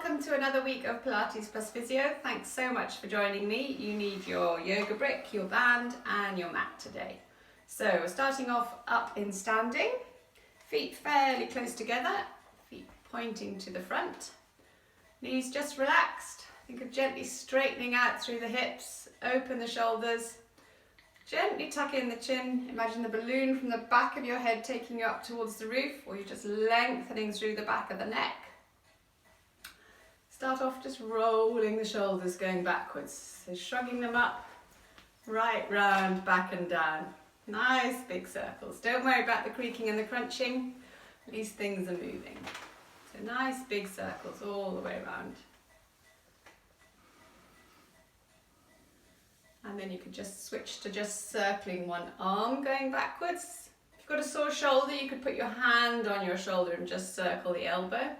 welcome to another week of Pilates plus Physio. Thanks so much for joining me. You need your yoga brick, your band and your mat today. So we're starting off up in standing, feet fairly close together, feet pointing to the front, knees just relaxed. Think of gently straightening out through the hips, open the shoulders, gently tuck in the chin. Imagine the balloon from the back of your head taking you up towards the roof, or you're just lengthening through the back of the neck. Start off just rolling the shoulders, going backwards. So shrugging them up, right round, back and down. Nice big circles. Don't worry about the creaking and the crunching. At least things are moving. So nice big circles all the way around. And then you could just switch to just circling one arm going backwards. If you've got a sore shoulder, you could put your hand on your shoulder and just circle the elbow.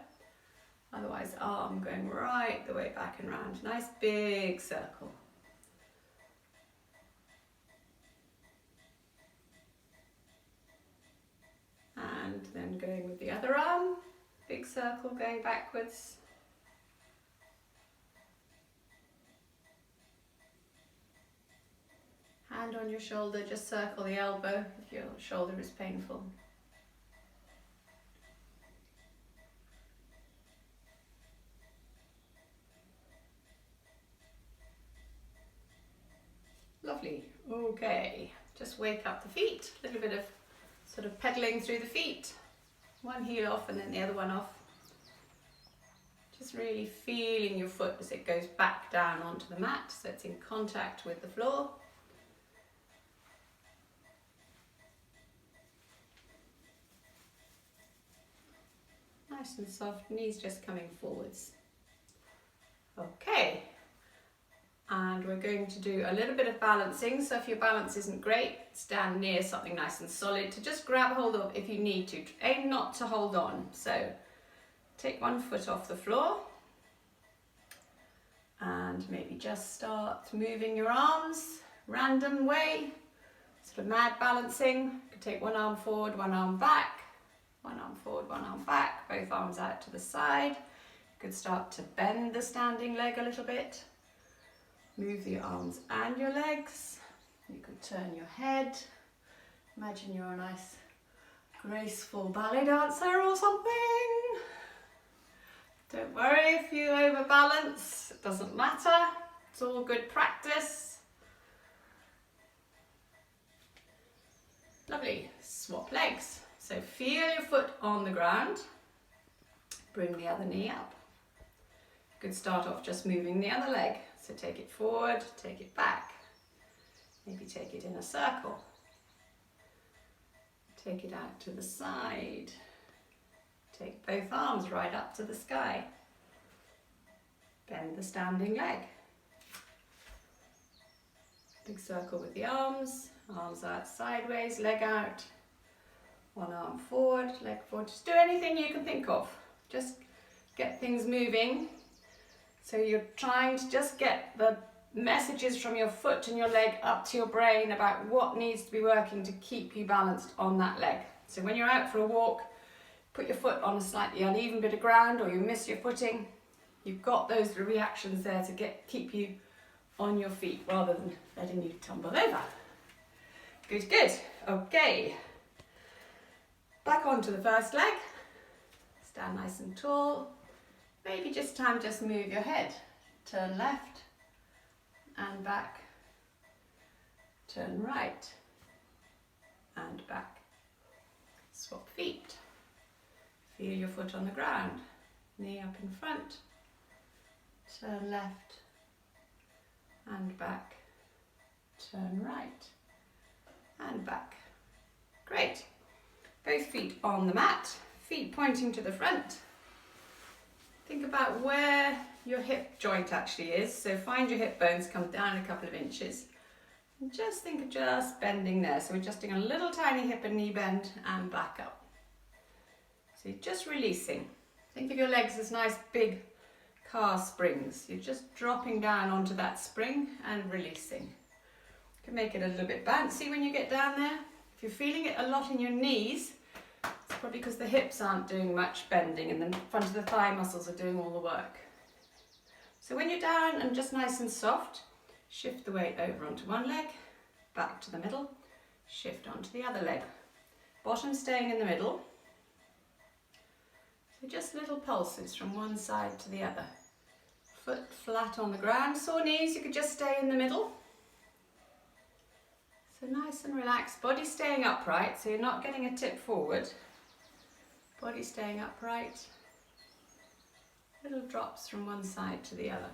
Otherwise, arm going right the way back and round. Nice big circle. And then going with the other arm, big circle going backwards. Hand on your shoulder, just circle the elbow if your shoulder is painful. Lovely. Okay, just wake up the feet. A little bit of sort of pedaling through the feet. One heel off and then the other one off. Just really feeling your foot as it goes back down onto the mat, so it's in contact with the floor. Nice and soft, knees just coming forwards. Okay. And we're going to do a little bit of balancing. So if your balance isn't great, stand near something nice and solid to just grab hold of if you need to. Aim not to hold on. So take one foot off the floor and maybe just start moving your arms random way, sort of mad balancing. You could take one arm forward, one arm back, one arm forward, one arm back, both arms out to the side. You could start to bend the standing leg a little bit. Move the arms and your legs. You could turn your head. Imagine you're a nice, graceful ballet dancer or something. Don't worry if you overbalance, it doesn't matter. It's all good practice. Lovely. Swap legs. So feel your foot on the ground. Bring the other knee up. You could start off just moving the other leg. So take it forward, take it back, maybe take it in a circle, take it out to the side, take both arms right up to the sky, bend the standing leg, big circle with the arms, arms out sideways, leg out, one arm forward, leg forward, just do anything you can think of, just get things moving. So you're trying to just get the messages from your foot and your leg up to your brain about what needs to be working to keep you balanced on that leg. So when you're out for a walk, put your foot on a slightly uneven bit of ground or you miss your footing, you've got those reactions there to keep you on your feet rather than letting you tumble over. Good, good. Okay. Back onto the first leg. Stand nice and tall. Maybe just move your head, turn left and back, turn right and back. Swap feet, feel your foot on the ground, knee up in front, turn left and back, turn right and back. Great. Both feet on the mat, feet pointing to the front. Think about where your hip joint actually is. So find your hip bones, come down a couple of inches. And just think of just bending there. So we're just doing a little tiny hip and knee bend and back up. So you're just releasing. Think of your legs as nice big car springs. You're just dropping down onto that spring and releasing. You can make it a little bit bouncy when you get down there. If you're feeling it a lot in your knees, it's probably because the hips aren't doing much bending and the front of the thigh muscles are doing all the work. So when you're down and just nice and soft, shift the weight over onto one leg, back to the middle, shift onto the other leg. Bottom staying in the middle. So just little pulses from one side to the other. Foot flat on the ground, sore knees, you could just stay in the middle. So nice and relaxed, body staying upright, so you're not getting a tip forward. Body staying upright. Little drops from one side to the other.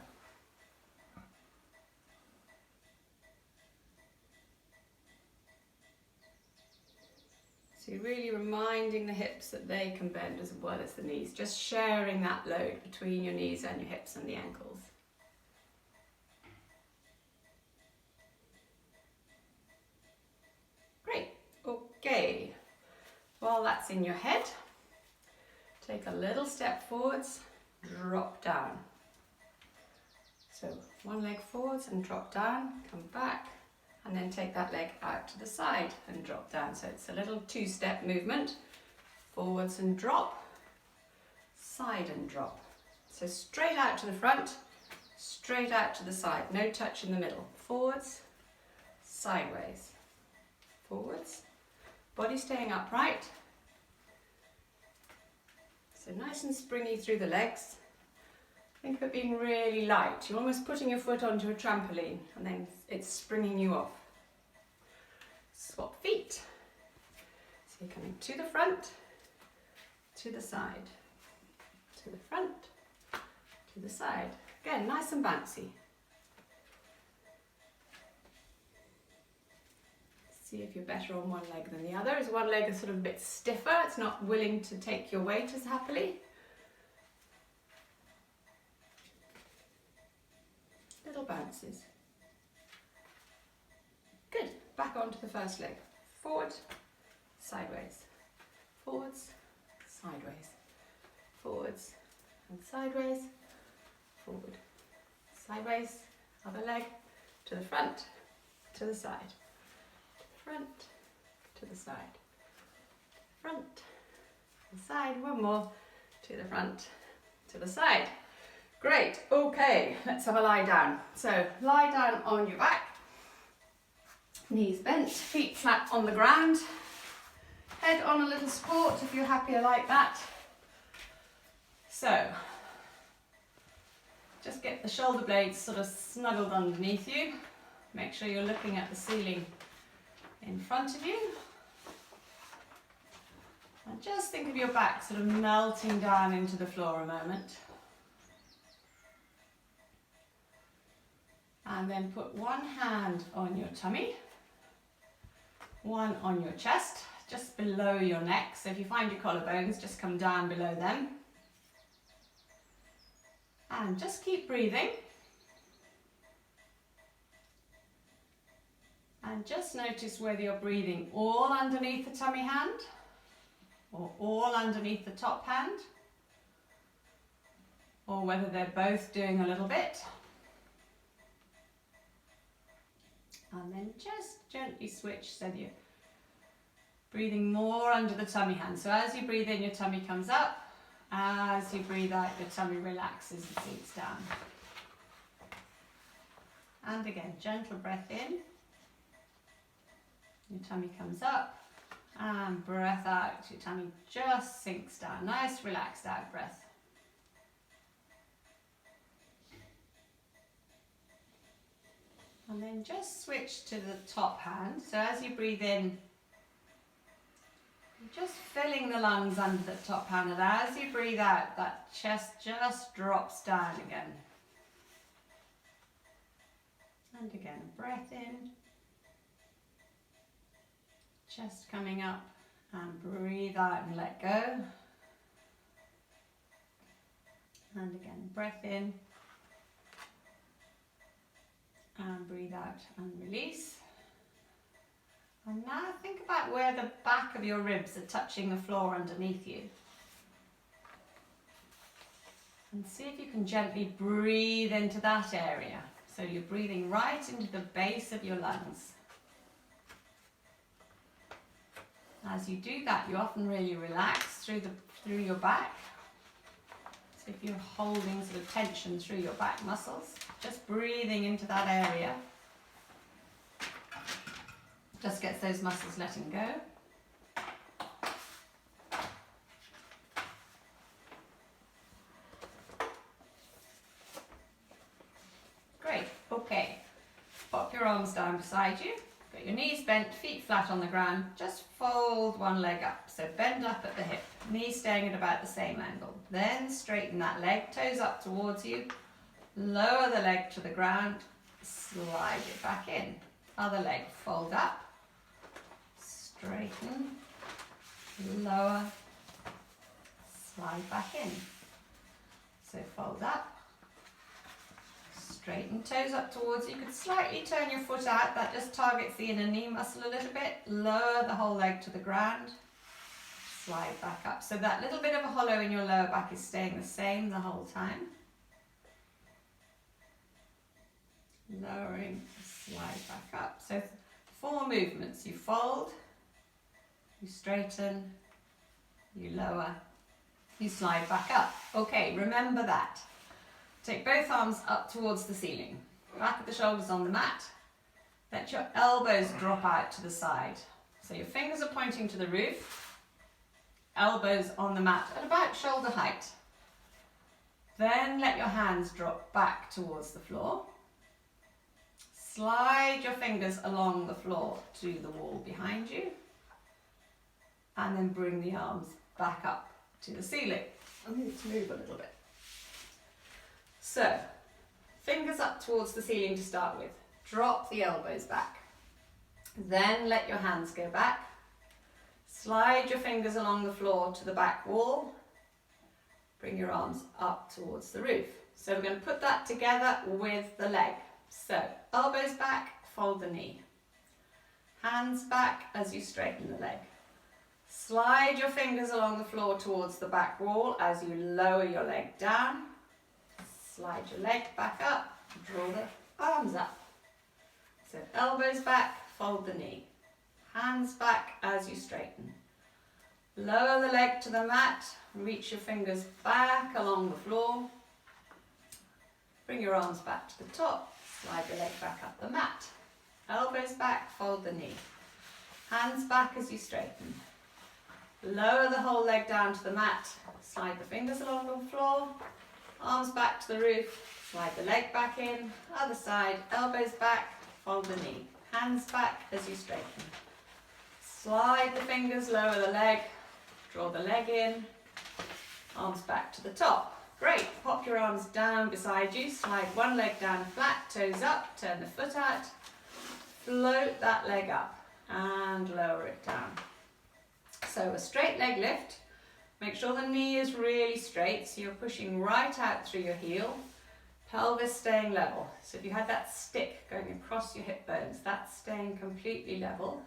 So you're really reminding the hips that they can bend as well as the knees, just sharing that load between your knees and your hips and the ankles. Great, okay. While that's in your head, take a little step forwards, drop down. So one leg forwards and drop down, come back, and then take that leg out to the side and drop down. So it's a little two-step movement, forwards and drop, side and drop. So straight out to the front, straight out to the side, no touch in the middle. Forwards, sideways, forwards, body staying upright. So nice and springy through the legs. Think of it being really light. You're almost putting your foot onto a trampoline and then it's springing you off. Swap feet. So you're coming to the front, to the side, to the front, to the side. Again, nice and bouncy. See if you're better on one leg than the other. Is one leg sort of a bit stiffer? It's not willing to take your weight as happily. Little bounces. Good. Back onto the first leg. Forward, sideways. Forwards, sideways. Forwards and sideways. Forward, sideways. Other leg to the front, to the side. Front, to the side, front, to the side, one more, to the front, to the side. Great, okay, let's have a lie down. So lie down on your back, knees bent, feet flat on the ground, head on a little support if you're happier like that. So just get the shoulder blades sort of snuggled underneath you. Make sure you're looking at the ceiling in front of you, and just think of your back sort of melting down into the floor a moment, and then put one hand on your tummy, one on your chest, just below your neck. So if you find your collarbones, just come down below them, and just keep breathing. And just notice whether you're breathing all underneath the tummy hand or all underneath the top hand, or whether they're both doing a little bit. And then just gently switch so that you're breathing more under the tummy hand. So as you breathe in, your tummy comes up. As you breathe out, your tummy relaxes and sinks down. And again, gentle breath in. Your tummy comes up, and breath out, your tummy just sinks down. Nice relaxed out breath. And then just switch to the top hand. So as you breathe in, you're just filling the lungs under the top hand, and as you breathe out, that chest just drops down again. And again, breath in. Chest coming up, and breathe out and let go. And again, breath in, and breathe out and release. And now think about where the back of your ribs are touching the floor underneath you. And see if you can gently breathe into that area. So you're breathing right into the base of your lungs. As you do that, you often really relax through your back. So if you're holding sort of tension through your back muscles, just breathing into that area just gets those muscles letting go. Great, okay. Pop your arms down beside you. Got your knees bent, feet flat on the ground. Just fold one leg up. So bend up at the hip, knees staying at about the same angle. Then straighten that leg, toes up towards you. Lower the leg to the ground, slide it back in. Other leg, fold up, straighten, lower, slide back in. So fold up, straighten, toes up towards you. You could slightly turn your foot out, that just targets the inner knee muscle a little bit. Lower the whole leg to the ground, slide back up. So that little bit of a hollow in your lower back is staying the same the whole time. Lowering, slide back up. So 4 movements. You fold, you straighten, you lower, you slide back up. Okay, remember that. Take both arms up towards the ceiling. Back of the shoulders on the mat. Let your elbows drop out to the side. So your fingers are pointing to the roof. Elbows on the mat at about shoulder height. Then let your hands drop back towards the floor. Slide your fingers along the floor to the wall behind you. And then bring the arms back up to the ceiling. I need to move a little bit. So, fingers up towards the ceiling to start with. Drop the elbows back. Then let your hands go back. Slide your fingers along the floor to the back wall. Bring your arms up towards the roof. So we're going to put that together with the leg. So, elbows back, fold the knee. Hands back as you straighten the leg. Slide your fingers along the floor towards the back wall as you lower your leg down. Slide your leg back up, draw the arms up. So elbows back, fold the knee. Hands back as you straighten. Lower the leg to the mat, reach your fingers back along the floor. Bring your arms back to the top, slide the leg back up the mat. Elbows back, fold the knee. Hands back as you straighten. Lower the whole leg down to the mat, slide the fingers along the floor. Arms back to the roof, slide the leg back in, other side, elbows back, fold the knee. Hands back as you straighten. Slide the fingers, lower the leg, draw the leg in, arms back to the top. Great, pop your arms down beside you, slide one leg down flat, toes up, turn the foot out, float that leg up and lower it down. So a straight leg lift. Make sure the knee is really straight, so you're pushing right out through your heel. Pelvis staying level. So if you had that stick going across your hip bones, that's staying completely level.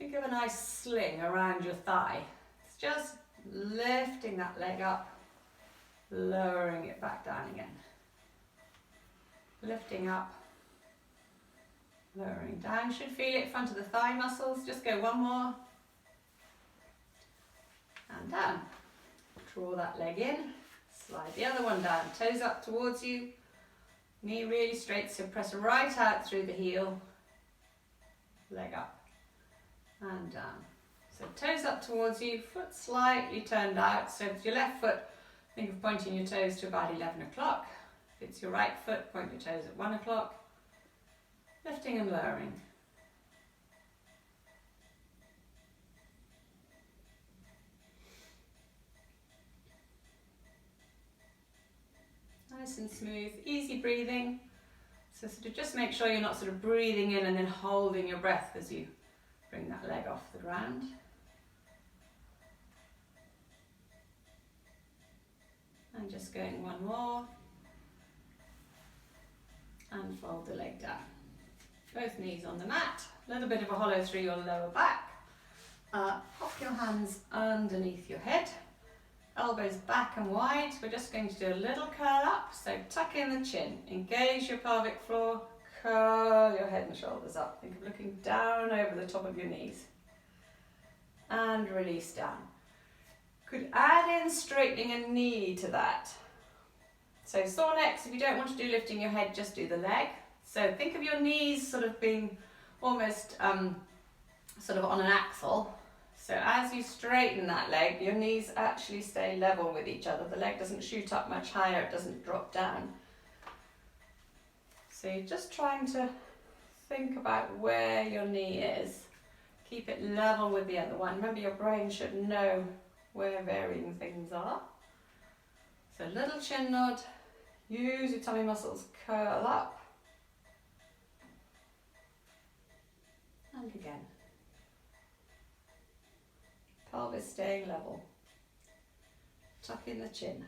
Think of a nice sling around your thigh. It's just lifting that leg up, lowering it back down again. Lifting up, lowering down. Should feel it front of the thigh muscles. Just go one more. And down. Draw that leg in, slide the other one down, toes up towards you, knee really straight, so press right out through the heel, leg up and down. So toes up towards you, foot slightly turned out, so with your left foot, think of pointing your toes to about 11 o'clock. If it's your right foot, point your toes at 1 o'clock, lifting and lowering. Nice and smooth, easy breathing. So sort of just make sure you're not sort of breathing in and then holding your breath as you bring that leg off the ground. And just going one more. And fold the leg down. Both knees on the mat. A little bit of a hollow through your lower back. Pop your hands underneath your head. Elbows back and wide. We're just going to do a little curl up. So tuck in the chin, engage your pelvic floor, curl your head and shoulders up. Think of looking down over the top of your knees. And release down. Could add in straightening a knee to that. So sore necks, if you don't want to do lifting your head, just do the leg. So think of your knees sort of being almost sort of on an axle. So as you straighten that leg, your knees actually stay level with each other. The leg doesn't shoot up much higher, it doesn't drop down. So you're just trying to think about where your knee is. Keep it level with the other one. Remember, your brain should know where varying things are. So little chin nod, use your tummy muscles, curl up. And again. Pelvis staying level. Tuck in the chin.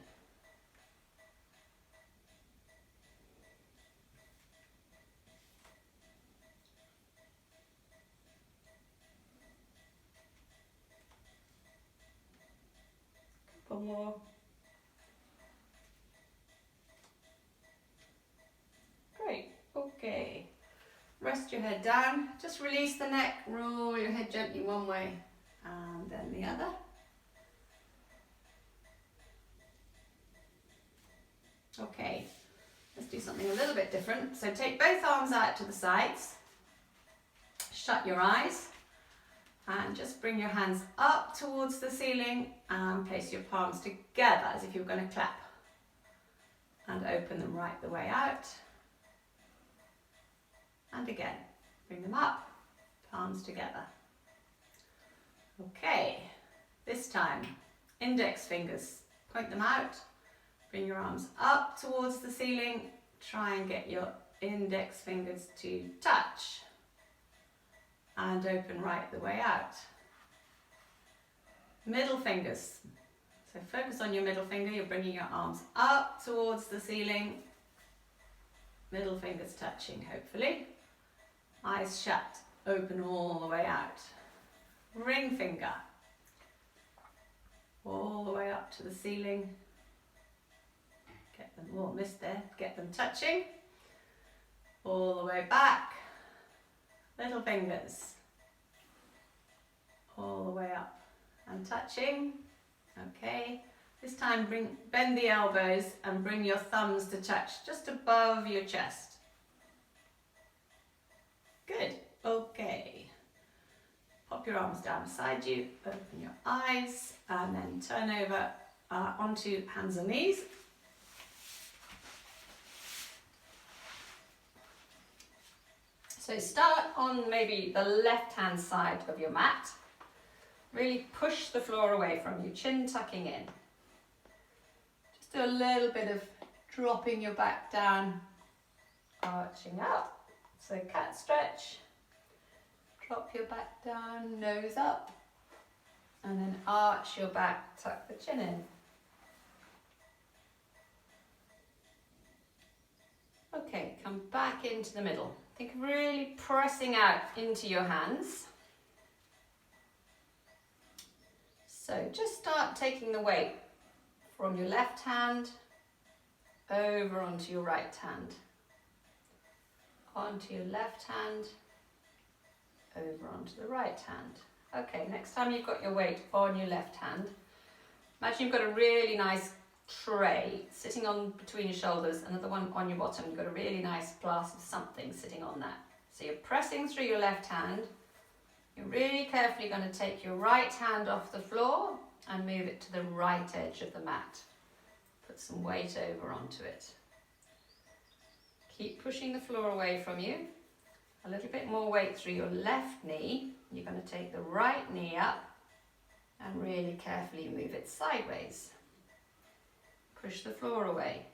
Couple more. Great, okay. Rest your head down, just release the neck, roll your head gently one way and then the other. Okay, let's do something a little bit different. So take both arms out to the sides, shut your eyes and just bring your hands up towards the ceiling and place your palms together as if you were going to clap. And open them right the way out. And again, bring them up, palms together. Okay, this time, index fingers, point them out, bring your arms up towards the ceiling, try and get your index fingers to touch. And open right the way out. Middle fingers, so focus on your middle finger, you're bringing your arms up towards the ceiling, middle fingers touching hopefully. Eyes shut, open all the way out. Ring finger, all the way up to the ceiling. Get them, oh, missed there, get them touching. All the way back. Little fingers, all the way up and touching. Okay, this time bend the elbows and bring your thumbs to touch just above your chest. Good, okay. Pop your arms down beside you, open your eyes and then turn over onto hands and knees. So start on maybe the left-hand side of your mat. Really push the floor away from you, chin tucking in. Just do a little bit of dropping your back down, arching up. So cat stretch, drop your back down, nose up, and then arch your back, tuck the chin in. Okay, come back into the middle. Think of really pressing out into your hands. So just start taking the weight from your left hand over onto your right hand. Onto your left hand, over onto the right hand. Okay, next time you've got your weight on your left hand, imagine you've got a really nice tray sitting on between your shoulders, another one on your bottom. You've got a really nice glass of something sitting on that. So you're pressing through your left hand. You're really carefully going to take your right hand off the floor and move it to the right edge of the mat. Put some weight over onto it. Keep pushing the floor away from you. A little bit more weight through your left knee. You're going to take the right knee up and really carefully move it sideways. Push the floor away.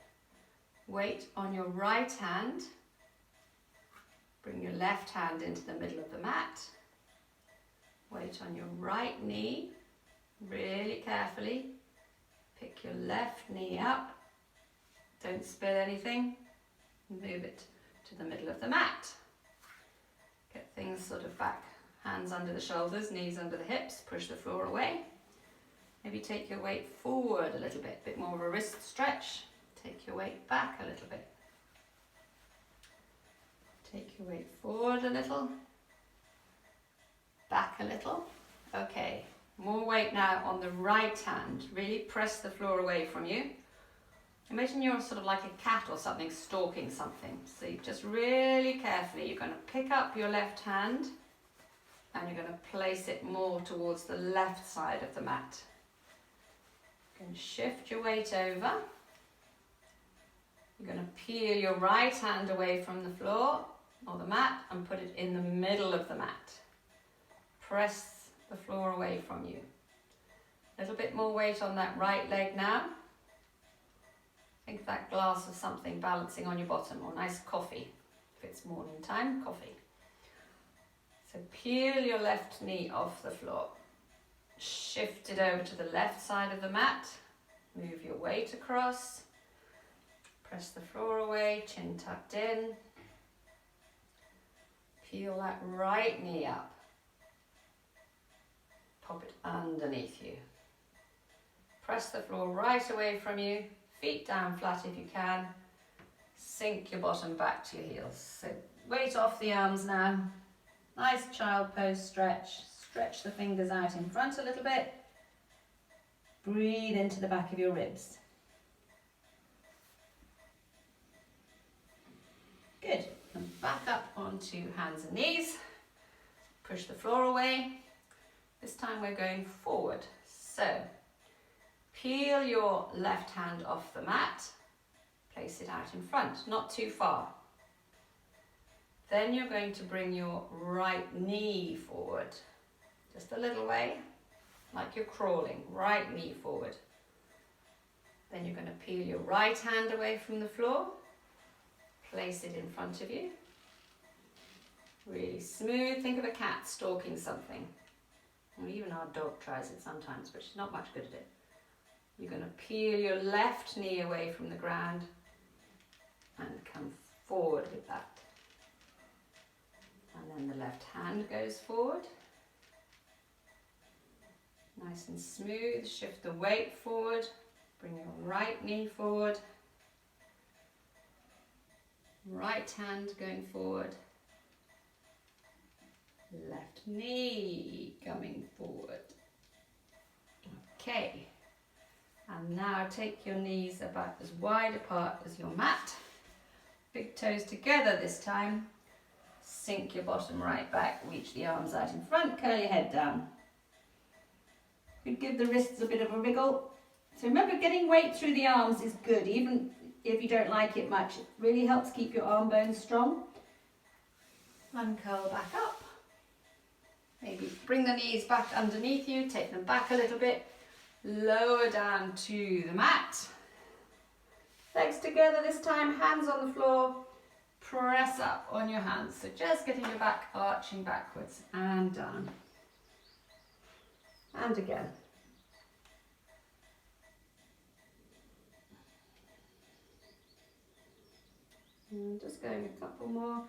Weight on your right hand. Bring your left hand into the middle of the mat. Weight on your right knee. Really carefully. Pick your left knee up. Don't spill anything. Move it to the middle of the mat. Get things sort of back. Hands under the shoulders, knees under the hips. Push the floor away. Maybe take your weight forward a little bit more of a wrist stretch. Take your weight back a little bit. Take your weight forward a little. Back a little. Okay, More weight now on the right hand. Really press the floor away from you. Imagine you're sort of like a cat or something stalking something. So you just really carefully, you're going to pick up your left hand and you're going to place it more towards the left side of the mat. You can shift your weight over. You're going to peel your right hand away from the floor or the mat and put it in the middle of the mat. Press the floor away from you. A little bit more weight on that right leg now. Think of that glass of something balancing on your bottom, or nice coffee. If it's morning time, coffee. So peel your left knee off the floor. Shift it over to the left side of the mat. Move your weight across. Press the floor away, chin tucked in. Peel that right knee up. Pop it underneath you. Press the floor right away from you. Feet down flat if you can. Sink your bottom back to your heels. So weight off the arms now. Nice child pose stretch. Stretch the fingers out in front a little bit. Breathe into the back of your ribs. Good. And back up onto hands and knees. Push the floor away. This time we're going forward. So peel your left hand off the mat, place it out in front, not too far. Then you're going to bring your right knee forward, just a little way, like you're crawling, right knee forward. Then you're going to peel your right hand away from the floor, place it in front of you. Really smooth, think of a cat stalking something. Well, even our dog tries it sometimes, but she's not much good at it. You're going to peel your left knee away from the ground and come forward with that. And then the left hand goes forward. Nice and smooth. Shift the weight forward. Bring your right knee forward. Right hand going forward. Left knee coming forward. Okay. And now take your knees about as wide apart as your mat. Big toes together this time. Sink your bottom right back, reach the arms out in front, curl your head down. You could give the wrists a bit of a wriggle. So remember, getting weight through the arms is good, even if you don't like it much. It really helps keep your arm bones strong. And curl back up. Maybe bring the knees back underneath you, take them back a little bit. Lower down to the mat. Legs together this time, hands on the floor. Press up on your hands. So just getting your back arching backwards and down. And again. And just going a couple more.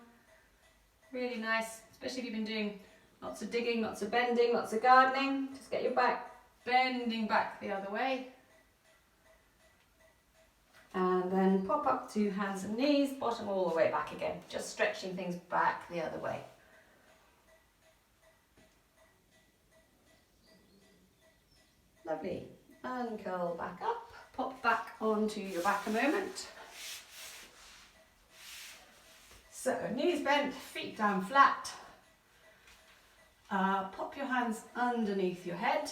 Really nice, especially if you've been doing lots of digging, lots of bending, lots of gardening. Just get your back bending back the other way. And then pop up to hands and knees, bottom all the way back again. Just stretching things back the other way. Lovely. And curl back up. Pop back onto your back a moment. So knees bent, feet down flat. Pop your hands underneath your head.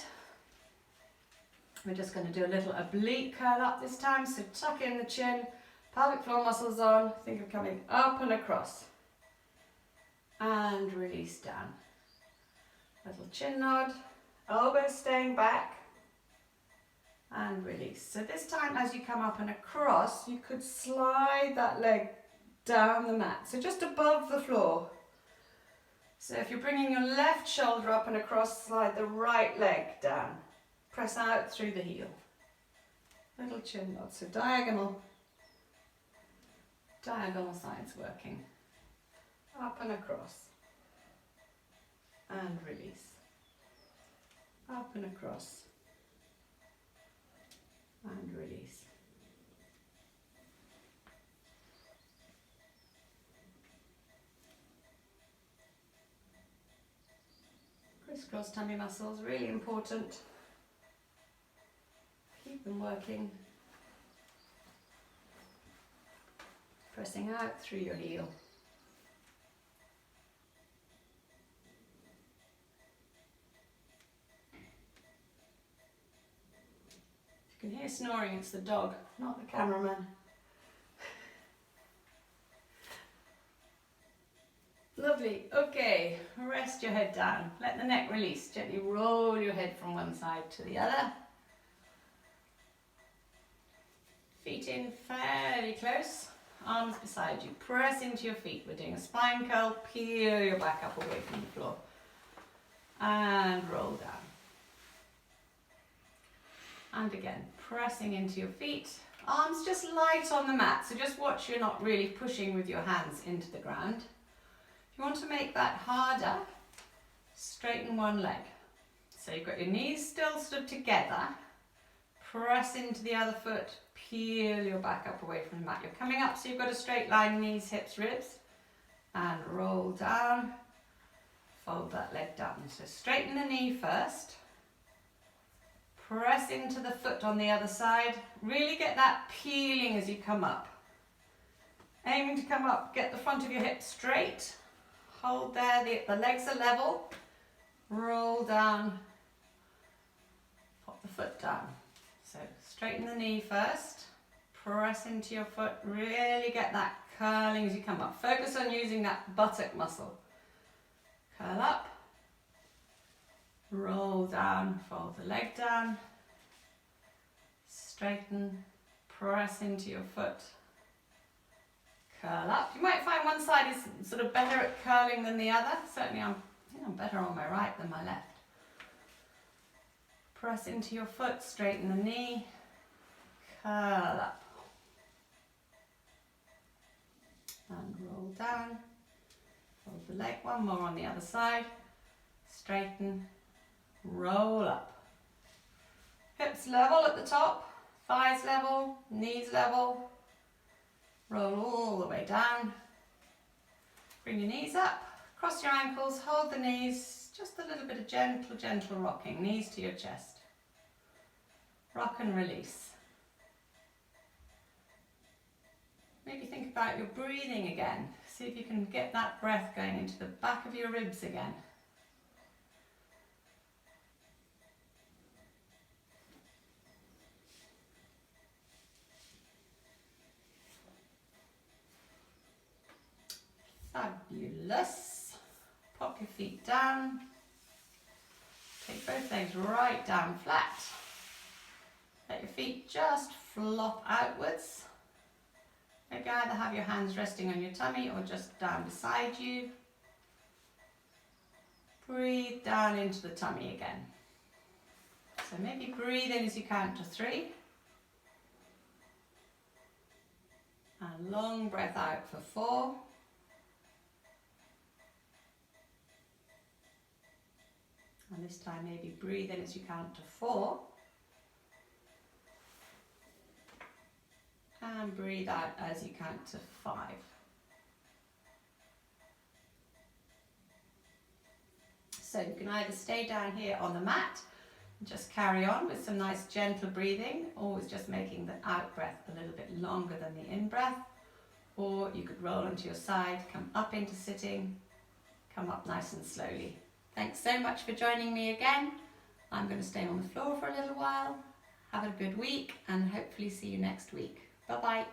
We're just going to do a little oblique curl up this time, so tuck in the chin, pelvic floor muscles on, think of coming up and across. And release down. Little chin nod, elbows staying back, and release. So this time as you come up and across, you could slide that leg down the mat, so just above the floor. So if you're bringing your left shoulder up and across, slide the right leg down. Press out through the heel. Little chin nod, so diagonal sides working. Up and across. And release. Up and across. And release. crisscross tummy muscles, really important. Keep them working. Pressing out through your heel. If you can hear snoring, it's the dog, not the cameraman. Lovely. Okay, rest your head down. Let the neck release. Gently roll your head from one side to the other. Feet in fairly close. Arms beside you. Press into your feet. We're doing a spine curl. Peel your back up away from the floor. And roll down. And again, pressing into your feet. Arms just light on the mat. So just watch you're not really pushing with your hands into the ground. If you want to make that harder, straighten one leg. So you've got your knees still stood together. Press into the other foot. Peel your back up away from the mat. You're coming up so you've got a straight line, knees, hips, ribs. And roll down. Fold that leg down. So straighten the knee first. Press into the foot on the other side. Really get that peeling as you come up. Aiming to come up, get the front of your hips straight. Hold there, the legs are level. Roll down. Pop the foot down. So straighten the knee first. Press into your foot. Really get that curling as you come up. Focus on using that buttock muscle. Curl up. Roll down. Fold the leg down. Straighten. Press into your foot. Curl up. You might find one side is sort of better at curling than the other. Certainly I think I'm better on my right than my left. Press into your foot, straighten the knee, curl up. And roll down. Fold the leg, one more on the other side. Straighten, roll up. Hips level at the top, thighs level, knees level. Roll all the way down. Bring your knees up, cross your ankles, hold the knees, just a little bit of gentle rocking, knees to your chest. Rock and release. Maybe think about your breathing again. See if you can get that breath going into the back of your ribs again. Fabulous. Pop your feet down. Take both legs right down flat. Let your feet just flop outwards. Maybe either have your hands resting on your tummy or just down beside you. Breathe down into the tummy again. So maybe breathe in as you count to 3. And long breath out for 4. And this time maybe breathe in as you count to 4. And breathe out as you count to 5. So you can either stay down here on the mat and just carry on with some nice gentle breathing, always just making the out breath a little bit longer than the in breath, or you could roll onto your side, come up into sitting, come up nice and slowly. Thanks so much for joining me again. I'm going to stay on the floor for a little while. Have a good week and hopefully see you next week. Bye-bye.